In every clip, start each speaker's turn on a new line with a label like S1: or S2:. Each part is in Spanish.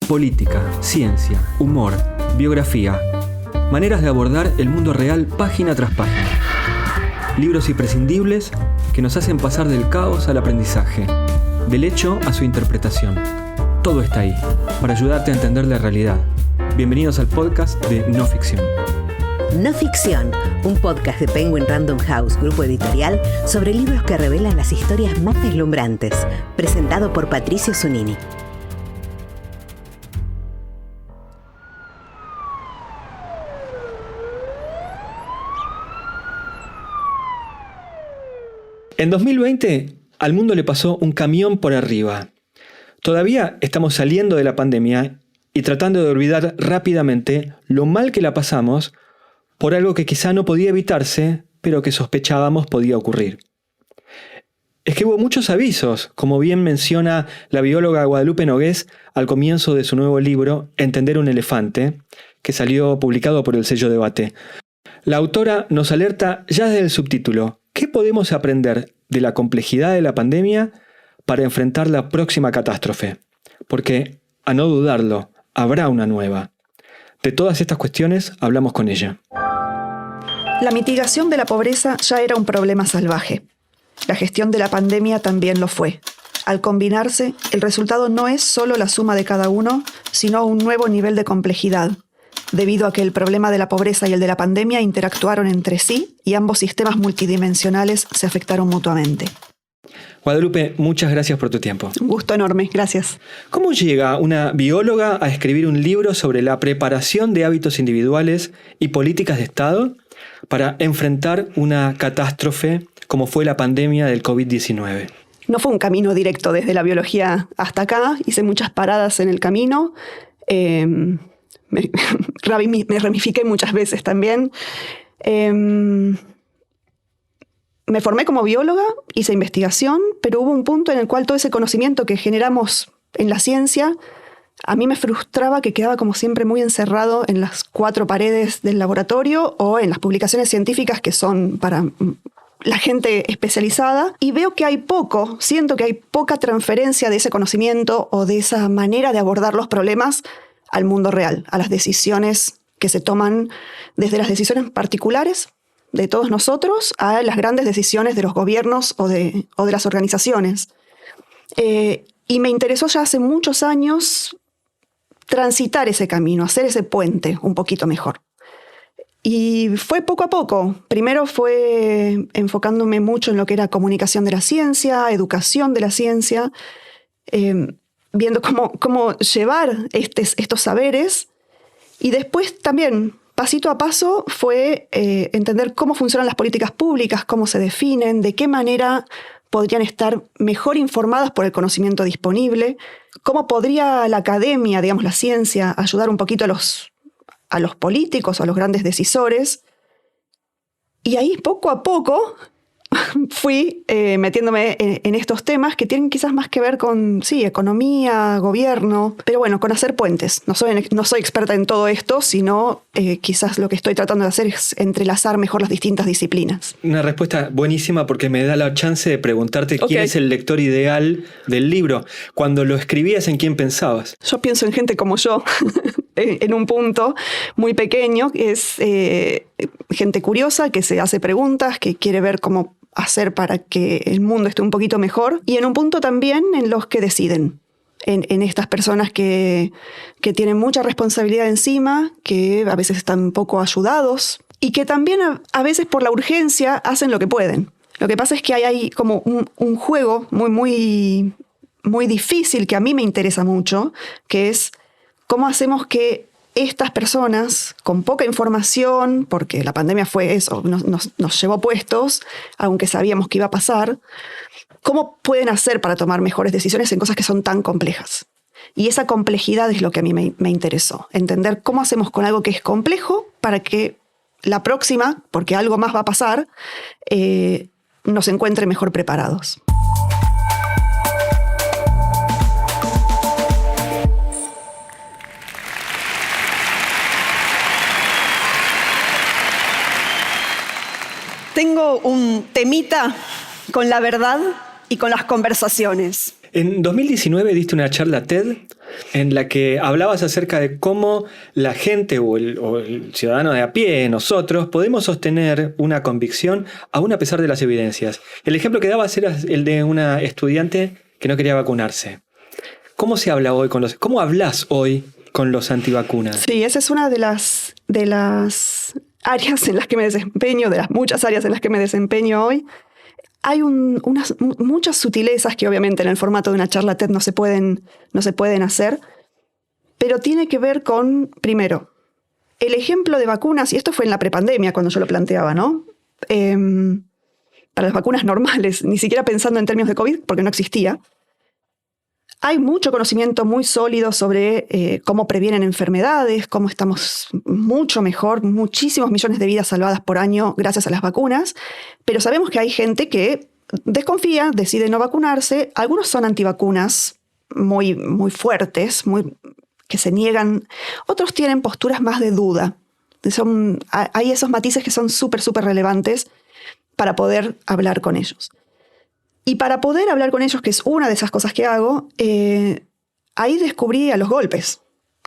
S1: política, ciencia, humor, biografía. Maneras de abordar el mundo real página tras página. Libros imprescindibles que nos hacen pasar del caos al aprendizaje, del hecho a su interpretación. Todo está ahí, para ayudarte a entender la realidad. Bienvenidos al podcast de No Ficción.
S2: No Ficción, un podcast de Penguin Random House, grupo editorial, sobre libros que revelan las historias más deslumbrantes. Presentado por Patricio Zunini.
S1: En 2020, al mundo le pasó un camión por arriba. Todavía estamos saliendo de la pandemia y tratando de olvidar rápidamente lo mal que la pasamos por algo que quizá no podía evitarse, pero que sospechábamos podía ocurrir. Es que hubo muchos avisos, como bien menciona la bióloga Guadalupe Nogués al comienzo de su nuevo libro, Entender un elefante, que salió publicado por el sello Debate. La autora nos alerta ya desde el subtítulo: ¿qué podemos aprender de la complejidad de la pandemia para enfrentar la próxima catástrofe? Porque, a no dudarlo, habrá una nueva. De todas estas cuestiones hablamos con ella.
S3: La mitigación de la pobreza ya era un problema salvaje. La gestión de la pandemia también lo fue. Al combinarse, el resultado no es solo la suma de cada uno, sino un nuevo nivel de complejidad, debido a que el problema de la pobreza y el de la pandemia interactuaron entre sí y ambos sistemas multidimensionales se afectaron mutuamente.
S1: Guadalupe, muchas gracias por tu tiempo.
S3: Un gusto enorme, gracias.
S1: ¿Cómo llega una bióloga a escribir un libro sobre la preparación de hábitos individuales y políticas de Estado para enfrentar una catástrofe como fue la pandemia del COVID-19?
S3: No fue un camino directo desde la biología hasta acá, hice muchas paradas en el camino. Me ramifiqué muchas veces también. Me formé como bióloga, hice investigación, pero hubo un punto en el cual todo ese conocimiento que generamos en la ciencia a mí me frustraba, que quedaba como siempre muy encerrado en las cuatro paredes del laboratorio o en las publicaciones científicas que son para la gente especializada, y veo que siento que hay poca transferencia de ese conocimiento o de esa manera de abordar los problemas al mundo real, a las decisiones que se toman, desde las decisiones particulares de todos nosotros a las grandes decisiones de los gobiernos o de las organizaciones. Y me interesó ya hace muchos años transitar ese camino, hacer ese puente un poquito mejor. Y fue poco a poco. Primero fue enfocándome mucho en lo que era comunicación de la ciencia, educación de la ciencia, viendo cómo llevar estos saberes. Y después también, pasito a paso, fue entender cómo funcionan las políticas públicas, cómo se definen, de qué manera podrían estar mejor informadas por el conocimiento disponible, cómo podría la academia, digamos la ciencia, ayudar un poquito a los políticos o a los grandes decisores. Y ahí poco a poco fui metiéndome en estos temas que tienen quizás más que ver con, sí, economía, gobierno, pero bueno, con hacer puentes. No soy experta en todo esto, sino quizás lo que estoy tratando de hacer es entrelazar mejor las distintas disciplinas.
S1: Una respuesta buenísima, porque me da la chance de preguntarte quién es el lector ideal del libro. Cuando lo escribías, ¿en quién pensabas?
S3: Yo pienso en gente como yo, en un punto muy pequeño, que es gente curiosa, que se hace preguntas, que quiere ver cómo hacer para que el mundo esté un poquito mejor, y en un punto también en los que deciden, en estas personas que tienen mucha responsabilidad encima, que a veces están poco ayudados y que también a veces por la urgencia hacen lo que pueden. Lo que pasa es que hay como un juego muy, muy difícil que a mí me interesa mucho, que es cómo hacemos que estas personas con poca información, porque la pandemia fue eso, nos llevó puestos, aunque sabíamos que iba a pasar, ¿cómo pueden hacer para tomar mejores decisiones en cosas que son tan complejas? Y esa complejidad es lo que a mí me interesó, entender cómo hacemos con algo que es complejo para que la próxima, porque algo más va a pasar, nos encuentre mejor preparados. Tengo un temita con la verdad y con las conversaciones.
S1: En 2019 diste una charla TED en la que hablabas acerca de cómo la gente o el ciudadano de a pie, nosotros, podemos sostener una convicción aún a pesar de las evidencias. El ejemplo que dabas era el de una estudiante que no quería vacunarse. ¿Cómo se habla hoy cómo hablas hoy con los antivacunas?
S3: Sí, esa es una de las áreas en las que me desempeño, de las muchas áreas en las que me desempeño hoy. Hay muchas sutilezas que obviamente en el formato de una charla TED no se pueden hacer, pero tiene que ver con, primero, el ejemplo de vacunas, y esto fue en la prepandemia cuando yo lo planteaba, ¿no? Para las vacunas normales, ni siquiera pensando en términos de COVID, porque no existía. Hay mucho conocimiento muy sólido sobre cómo previenen enfermedades, cómo estamos mucho mejor, muchísimos millones de vidas salvadas por año gracias a las vacunas, pero sabemos que hay gente que desconfía, decide no vacunarse. Algunos son antivacunas muy, muy fuertes, que se niegan. Otros tienen posturas más de duda. Hay esos matices que son súper, súper relevantes para poder hablar con ellos. Y para poder hablar con ellos, que es una de esas cosas que hago, ahí descubrí a los golpes,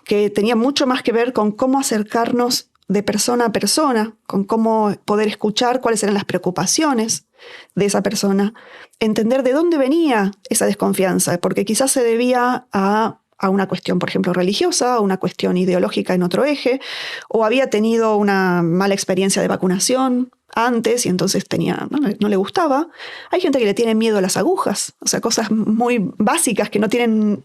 S3: que tenía mucho más que ver con cómo acercarnos de persona a persona, con cómo poder escuchar cuáles eran las preocupaciones de esa persona, entender de dónde venía esa desconfianza, porque quizás se debía a una cuestión, por ejemplo, religiosa, a una cuestión ideológica en otro eje, o había tenido una mala experiencia de vacunación antes y entonces no le gustaba. Hay gente que le tiene miedo a las agujas, o sea, cosas muy básicas que no tienen...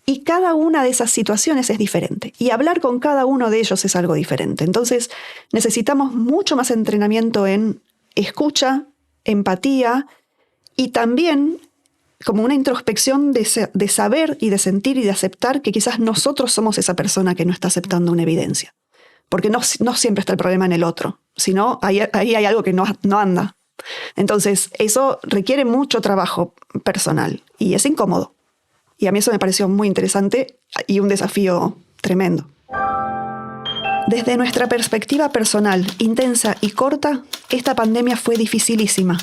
S3: Y cada una de esas situaciones es diferente. Y hablar con cada uno de ellos es algo diferente. Entonces necesitamos mucho más entrenamiento en escucha, empatía y también como una introspección de saber y de sentir y de aceptar que quizás nosotros somos esa persona que no está aceptando una evidencia. Porque no siempre está el problema en el otro, sino ahí hay algo que no anda. Entonces, eso requiere mucho trabajo personal y es incómodo. Y a mí eso me pareció muy interesante y un desafío tremendo. Desde nuestra perspectiva personal, intensa y corta, esta pandemia fue dificilísima.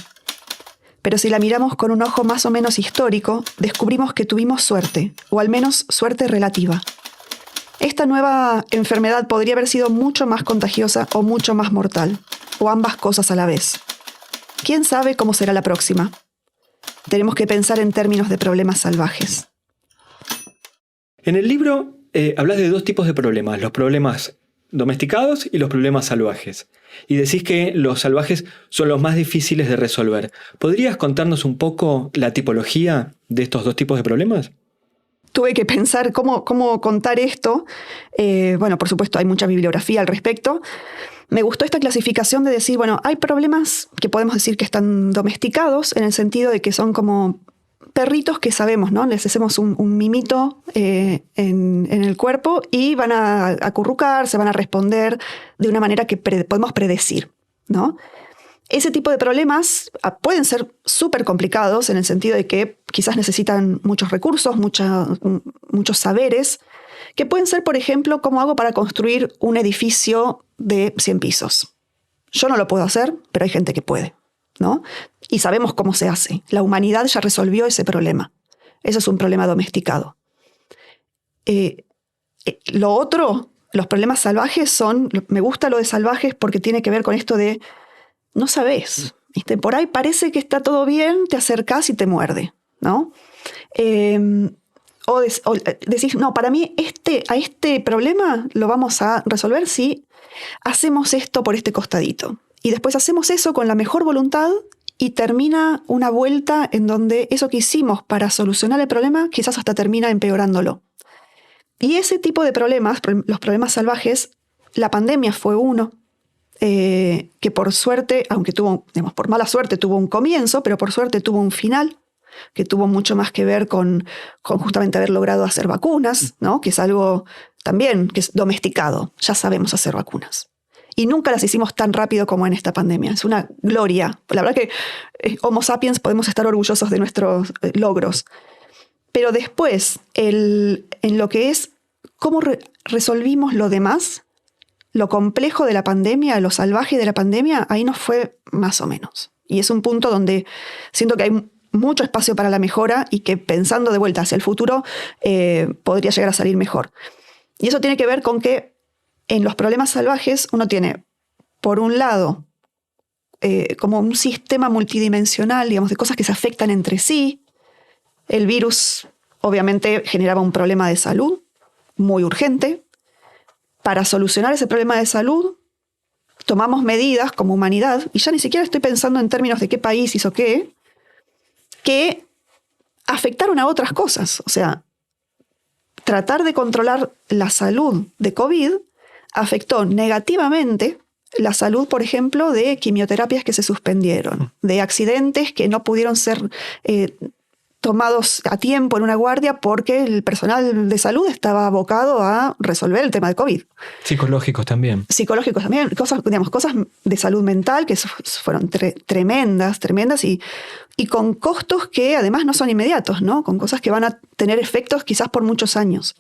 S3: Pero si la miramos con un ojo más o menos histórico, descubrimos que tuvimos suerte, o al menos suerte relativa. Esta nueva enfermedad podría haber sido mucho más contagiosa o mucho más mortal, o ambas cosas a la vez. ¿Quién sabe cómo será la próxima? Tenemos que pensar en términos de problemas salvajes.
S1: En el libro hablas de dos tipos de problemas, los problemas domesticados y los problemas salvajes. Y decís que los salvajes son los más difíciles de resolver. ¿Podrías contarnos un poco la tipología de estos dos tipos de problemas?
S3: Tuve que pensar cómo contar esto. Bueno, por supuesto, hay mucha bibliografía al respecto. Me gustó esta clasificación de decir, bueno, hay problemas que podemos decir que están domesticados, en el sentido de que son como perritos que sabemos, ¿no? Les hacemos un mimito en el cuerpo y van a acurrucar, se van a responder de una manera que podemos predecir, ¿no? Ese tipo de problemas pueden ser súper complicados en el sentido de que quizás necesitan muchos recursos, muchos saberes, que pueden ser, por ejemplo, cómo hago para construir un edificio de 100 pisos. Yo no lo puedo hacer, pero hay gente que puede, ¿no? Y sabemos cómo se hace. La humanidad ya resolvió ese problema. Eso es un problema domesticado. Lo otro, los problemas salvajes me gusta lo de salvajes porque tiene que ver con esto de no sabés, ¿viste? Por ahí parece que está todo bien, te acercás y te muerde, ¿no? O decís, no, para mí a este problema lo vamos a resolver si hacemos esto por este costadito. Y después hacemos eso con la mejor voluntad y termina una vuelta en donde eso que hicimos para solucionar el problema quizás hasta termina empeorándolo. Y ese tipo de problemas, los problemas salvajes, la pandemia fue uno, que por suerte, aunque por mala suerte tuvo un comienzo, pero por suerte tuvo un final, que tuvo mucho más que ver con justamente haber logrado hacer vacunas, ¿no? Que es algo también que es domesticado, ya sabemos hacer vacunas. Y nunca las hicimos tan rápido como en esta pandemia. Es una gloria. La verdad que Homo sapiens podemos estar orgullosos de nuestros logros. Pero después, en lo que es cómo resolvimos lo demás, lo complejo de la pandemia, lo salvaje de la pandemia, ahí nos fue más o menos. Y es un punto donde siento que hay mucho espacio para la mejora y que pensando de vuelta hacia el futuro podría llegar a salir mejor. Y eso tiene que ver con que en los problemas salvajes uno tiene, por un lado, como un sistema multidimensional, digamos, de cosas que se afectan entre sí. El virus obviamente generaba un problema de salud muy urgente. Para solucionar ese problema de salud, tomamos medidas como humanidad, y ya ni siquiera estoy pensando en términos de qué país hizo qué, que afectaron a otras cosas. O sea, tratar de controlar la salud de COVID afectó negativamente la salud, por ejemplo, de quimioterapias que se suspendieron, de accidentes que no pudieron ser tomados a tiempo en una guardia porque el personal de salud estaba abocado a resolver el tema de COVID.
S1: Psicológicos también.
S3: Psicológicos también, cosas de salud mental que fueron tremendas y con costos que además no son inmediatos, ¿no? Con cosas que van a tener efectos quizás por muchos años.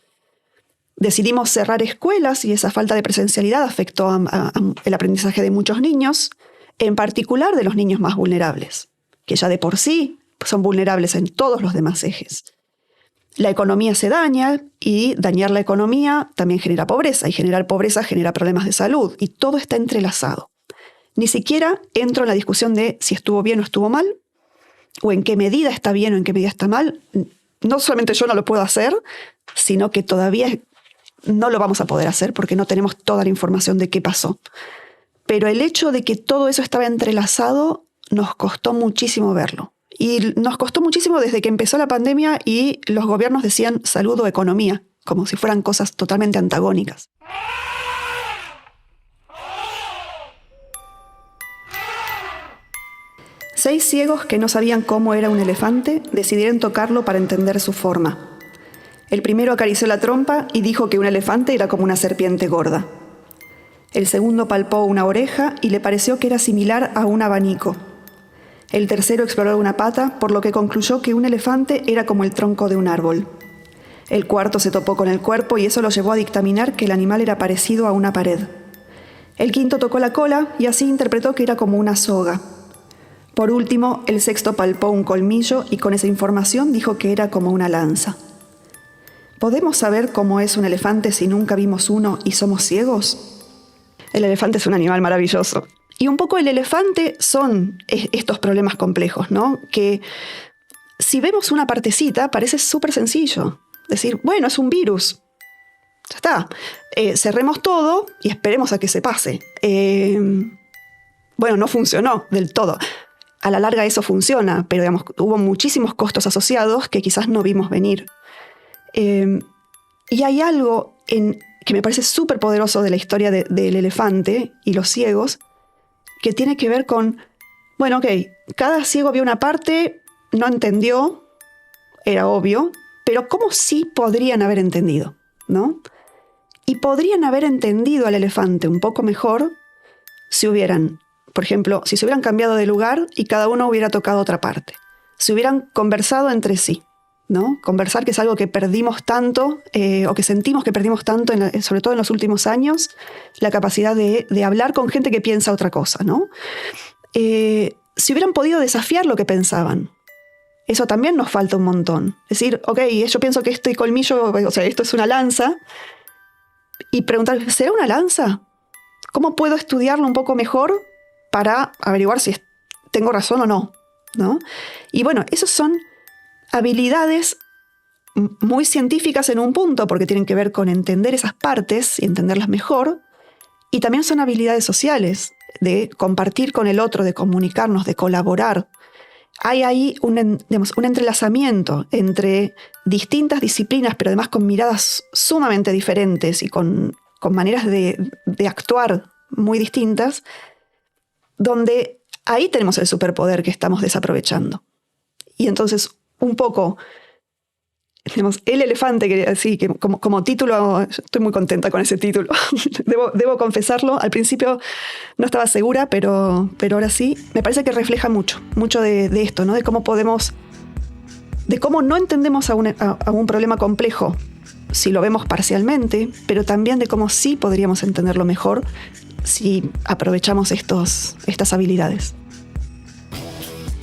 S3: Decidimos cerrar escuelas y esa falta de presencialidad afectó el aprendizaje de muchos niños, en particular de los niños más vulnerables, que ya de por sí son vulnerables en todos los demás ejes. La economía se daña y dañar la economía también genera pobreza y generar pobreza genera problemas de salud y todo está entrelazado. Ni siquiera entro en la discusión de si estuvo bien o estuvo mal o en qué medida está bien o en qué medida está mal. No solamente yo no lo puedo hacer, sino que todavía no lo vamos a poder hacer porque no tenemos toda la información de qué pasó. Pero el hecho de que todo eso estaba entrelazado nos costó muchísimo verlo. Y nos costó muchísimo desde que empezó la pandemia y los gobiernos decían salud o economía, como si fueran cosas totalmente antagónicas. Seis ciegos que no sabían cómo era un elefante decidieron tocarlo para entender su forma. El primero acarició la trompa y dijo que un elefante era como una serpiente gorda. El segundo palpó una oreja y le pareció que era similar a un abanico. El tercero exploró una pata, por lo que concluyó que un elefante era como el tronco de un árbol. El cuarto se topó con el cuerpo y eso lo llevó a dictaminar que el animal era parecido a una pared. El quinto tocó la cola y así interpretó que era como una soga. Por último, el sexto palpó un colmillo y con esa información dijo que era como una lanza. ¿Podemos saber cómo es un elefante si nunca vimos uno y somos ciegos? El elefante es un animal maravilloso. Y un poco el elefante son estos problemas complejos, ¿no? Que si vemos una partecita parece súper sencillo. Decir, bueno, es un virus. Ya está. Cerremos todo y esperemos a que se pase. Bueno, no funcionó del todo. A la larga eso funciona, pero digamos, hubo muchísimos costos asociados que quizás no vimos venir. Y hay algo que me parece súper poderoso de la historia del elefante y los ciegos, que tiene que ver con, bueno, ok, cada ciego vio una parte, no entendió, era obvio, pero ¿cómo sí podrían haber entendido? ¿No? Y podrían haber entendido al elefante un poco mejor si hubieran, por ejemplo, si se hubieran cambiado de lugar y cada uno hubiera tocado otra parte. Si hubieran conversado entre sí, ¿no? Conversar, que es algo que perdimos tanto, o que sentimos que perdimos tanto, sobre todo en los últimos años, la capacidad de hablar con gente que piensa otra cosa, ¿no? Si hubieran podido desafiar lo que pensaban, eso también nos falta un montón. Decir, ok, yo pienso que este colmillo, o sea, esto es una lanza, y preguntar, ¿será una lanza? ¿Cómo puedo estudiarlo un poco mejor para averiguar si tengo razón o no? ¿No? Y bueno, esos son habilidades muy científicas en un punto, porque tienen que ver con entender esas partes y entenderlas mejor, y también son habilidades sociales, de compartir con el otro, de comunicarnos, de colaborar. Hay ahí un entrelazamiento entre distintas disciplinas, pero además con miradas sumamente diferentes y con maneras de actuar muy distintas, donde ahí tenemos el superpoder que estamos desaprovechando. Y entonces, un poco, digamos, el elefante, que como título, estoy muy contenta con ese título. debo confesarlo, al principio no estaba segura, pero ahora sí, me parece que refleja mucho de esto, ¿no? De cómo no entendemos a un problema complejo si lo vemos parcialmente, pero también de cómo sí podríamos entenderlo mejor si aprovechamos estas habilidades.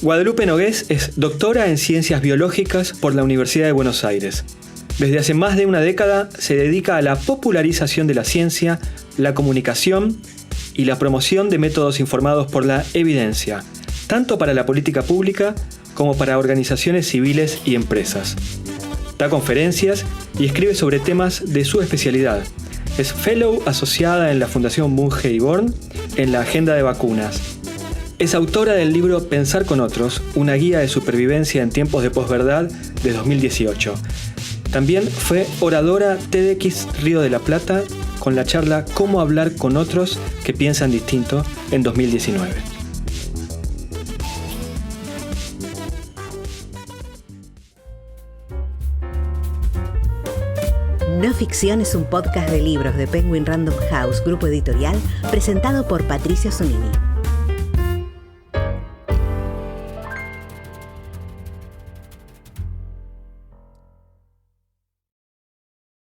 S1: Guadalupe Nogués es doctora en Ciencias Biológicas por la Universidad de Buenos Aires. Desde hace más de una década se dedica a la popularización de la ciencia, la comunicación y la promoción de métodos informados por la evidencia, tanto para la política pública como para organizaciones civiles y empresas. Da conferencias y escribe sobre temas de su especialidad. Es fellow asociada en la Fundación Bunge y Born en la Agenda de Vacunas. Es autora del libro Pensar con otros, una guía de supervivencia en tiempos de posverdad de 2018. También fue oradora TEDx Río de la Plata con la charla Cómo hablar con otros que piensan distinto en 2019.
S2: No Ficción es un podcast de libros de Penguin Random House, grupo editorial, presentado por Patricio Zunini.